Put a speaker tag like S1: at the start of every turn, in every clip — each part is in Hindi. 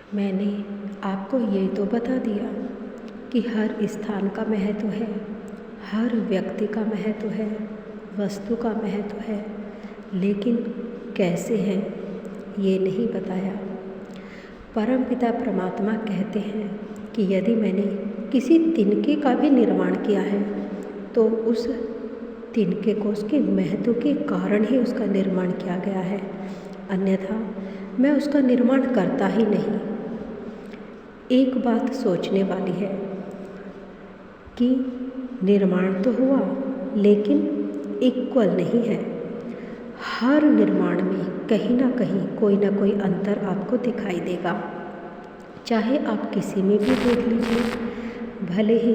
S1: मैंने आपको ये तो बता दिया कि हर स्थान का महत्व है, हर व्यक्ति का महत्व है, वस्तु का महत्व है, लेकिन कैसे है ये नहीं बताया। परमपिता परमात्मा कहते हैं कि यदि मैंने किसी तिनके का भी निर्माण किया है तो उस तिनके को उसके महत्व के कारण ही उसका निर्माण किया गया है, अन्यथा मैं उसका निर्माण करता ही नहीं। एक बात सोचने वाली है कि निर्माण तो हुआ लेकिन इक्वल नहीं है। हर निर्माण में कहीं ना कहीं कोई ना कोई अंतर आपको दिखाई देगा, चाहे आप किसी में भी देख लीजिए। भले ही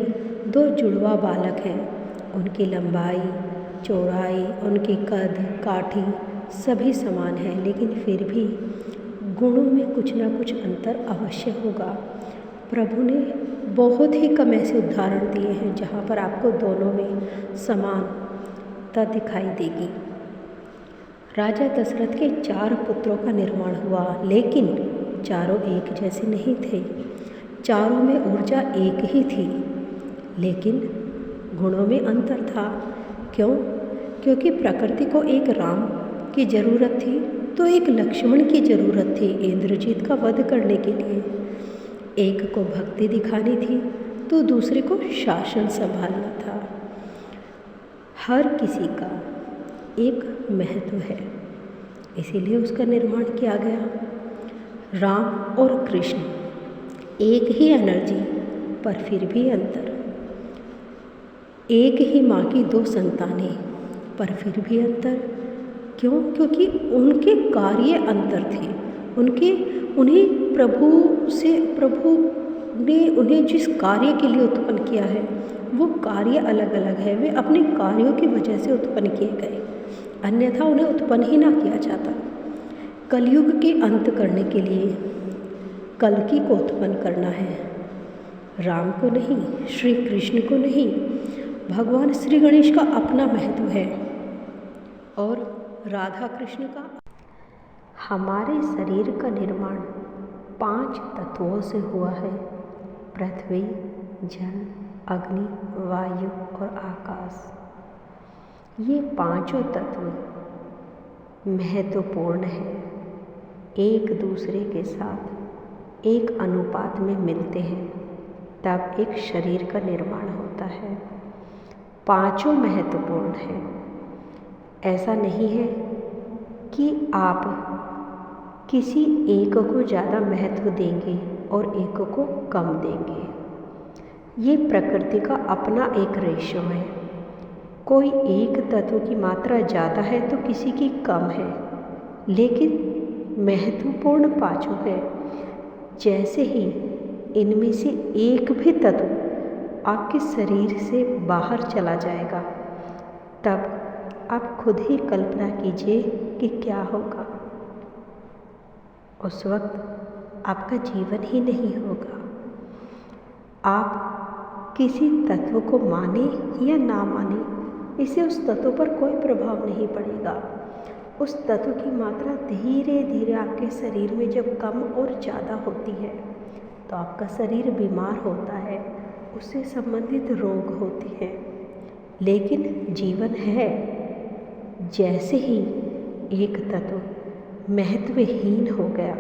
S1: दो जुड़वा बालक हैं, उनकी लंबाई चौड़ाई उनकी कद काठी सभी समान है, लेकिन फिर भी गुणों में कुछ ना कुछ अंतर अवश्य होगा। प्रभु ने बहुत ही कम ऐसे उदाहरण दिए हैं जहाँ पर आपको दोनों में समानता दिखाई देगी। राजा दशरथ के 4 पुत्रों का निर्माण हुआ, लेकिन चारों एक जैसे नहीं थे। चारों में ऊर्जा एक ही थी, लेकिन गुणों में अंतर था। क्यों? क्योंकि प्रकृति को एक राम की ज़रूरत थी तो एक लक्ष्मण की ज़रूरत थी इंद्रजीत का वध करने के लिए। एक को भक्ति दिखानी थी तो दूसरे को शासन संभालना था। हर किसी का एक महत्व है, इसीलिए उसका निर्माण किया गया। राम और कृष्ण एक ही एनर्जी पर फिर भी अंतर, एक ही माँ की 2 संतानें पर फिर भी अंतर। क्यों? क्योंकि उनके कार्य अंतर थे। प्रभु ने उन्हें जिस कार्य के लिए उत्पन्न किया है वो कार्य अलग अलग है। वे अपने कार्यों की वजह से उत्पन्न किए गए, अन्यथा उन्हें उत्पन्न ही ना किया जाता। कलयुग के अंत करने के लिए कल्कि को उत्पन्न करना है, राम को नहीं, श्री कृष्ण को नहीं। भगवान श्री गणेश का अपना महत्व है और राधा कृष्ण का। हमारे शरीर का निर्माण 5 तत्वों से हुआ है: पृथ्वी, जल, अग्नि, वायु और आकाश। ये 5 तत्व महत्वपूर्ण हैं, एक दूसरे के साथ एक अनुपात में मिलते हैं तब एक शरीर का निर्माण होता है। 5 महत्वपूर्ण हैं। ऐसा नहीं है कि आप किसी एक को ज़्यादा महत्व देंगे और एक को कम देंगे। ये प्रकृति का अपना एक रेशो है। कोई एक तत्व की मात्रा ज़्यादा है तो किसी की कम है, लेकिन महत्वपूर्ण 5 है। जैसे ही इनमें से एक भी तत्व आपके शरीर से बाहर चला जाएगा, तब आप खुद ही कल्पना कीजिए कि क्या होगा। उस वक्त आपका जीवन ही नहीं होगा। आप किसी तत्व को माने या ना माने, इससे उस तत्व पर कोई प्रभाव नहीं पड़ेगा। उस तत्व की मात्रा धीरे धीरे आपके शरीर में जब कम और ज़्यादा होती है तो आपका शरीर बीमार होता है, उससे संबंधित रोग होते हैं। लेकिन जीवन है। जैसे ही एक तत्व महत्वहीन हो गया,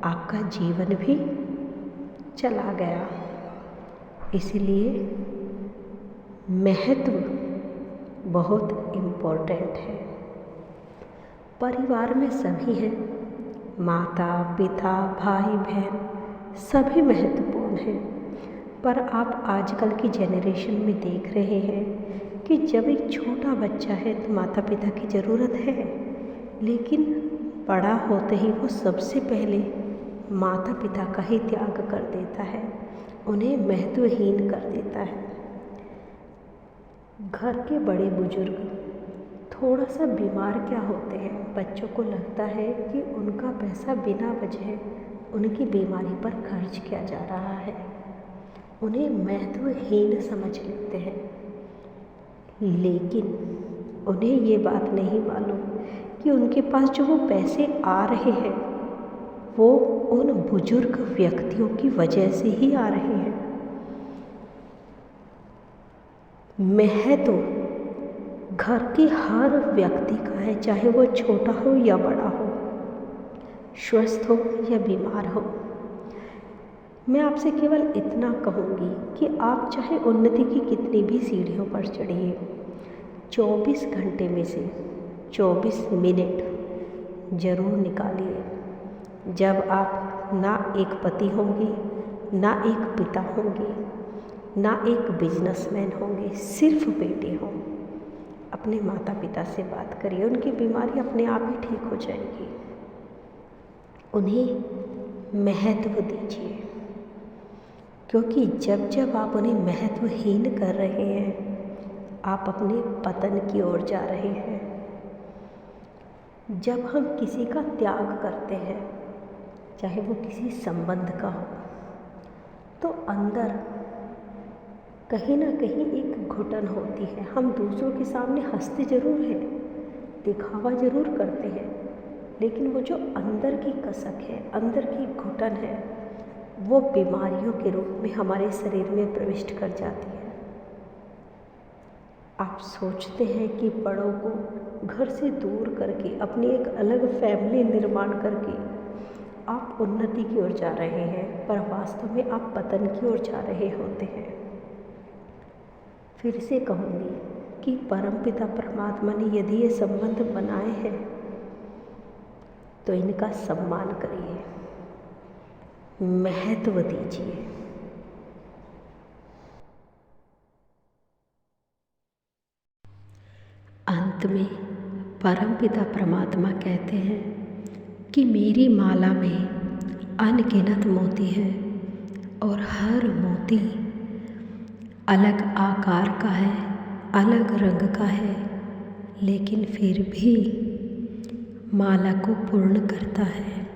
S1: आपका जीवन भी चला गया। इसलिए महत्व बहुत इम्पोर्टेंट है। परिवार में सभी हैं, माता पिता भाई बहन सभी महत्वपूर्ण हैं। पर आप आजकल की जनरेशन में देख रहे हैं कि जब एक छोटा बच्चा है तो माता पिता की ज़रूरत है, लेकिन बड़ा होते ही वो सबसे पहले माता पिता का ही त्याग कर देता है, उन्हें महत्वहीन कर देता है। घर के बड़े बुजुर्ग थोड़ा सा बीमार क्या होते हैं, बच्चों को लगता है कि उनका पैसा बिना वजह उनकी बीमारी पर खर्च किया जा रहा है, उन्हें महत्वहीन समझ लेते हैं। लेकिन उन्हें ये बात नहीं मालूम कि उनके पास जो वो पैसे आ रहे हैं वो उन बुजुर्ग व्यक्तियों की वजह से ही आ रहे हैं। महत्व घर के हर व्यक्ति का है, चाहे वो छोटा हो या बड़ा हो, स्वस्थ हो या बीमार हो। मैं आपसे केवल इतना कहूँगी कि आप चाहे उन्नति की कितनी भी सीढ़ियों पर चढ़िए, 24 घंटे में से 24 मिनट ज़रूर निकालिए। जब आप ना एक पति होंगे, ना एक पिता होंगे, ना एक बिजनेसमैन होंगे, सिर्फ बेटे हों, अपने माता पिता से बात करिए। उनकी बीमारी अपने आप ही ठीक हो जाएगी। उन्हें महत्व दीजिए, क्योंकि जब जब आप उन्हें महत्वहीन कर रहे हैं, आप अपने पतन की ओर जा रहे हैं। जब हम किसी का त्याग करते हैं, चाहे वो किसी संबंध का हो, तो अंदर कहीं ना कहीं एक घुटन होती है। हम दूसरों के सामने हंसते ज़रूर हैं, दिखावा ज़रूर करते हैं, लेकिन वो जो अंदर की कसक है, अंदर की घुटन है, वो बीमारियों के रूप में हमारे शरीर में प्रविष्ट कर जाती है। आप सोचते हैं कि बड़ों को घर से दूर करके, अपनी एक अलग फैमिली निर्माण करके आप उन्नति की ओर जा रहे हैं, पर वास्तव में आप पतन की ओर जा रहे होते हैं। फिर से कहूँगी कि परमपिता परमात्मा ने यदि ये संबंध बनाए हैं, तो इनका सम्मान करिए, महत्व दीजिए। अंत में परमपिता परमात्मा कहते हैं कि मेरी माला में अनगिनत मोती हैं और हर मोती अलग आकार का है, अलग रंग का है, लेकिन फिर भी माला को पूर्ण करता है।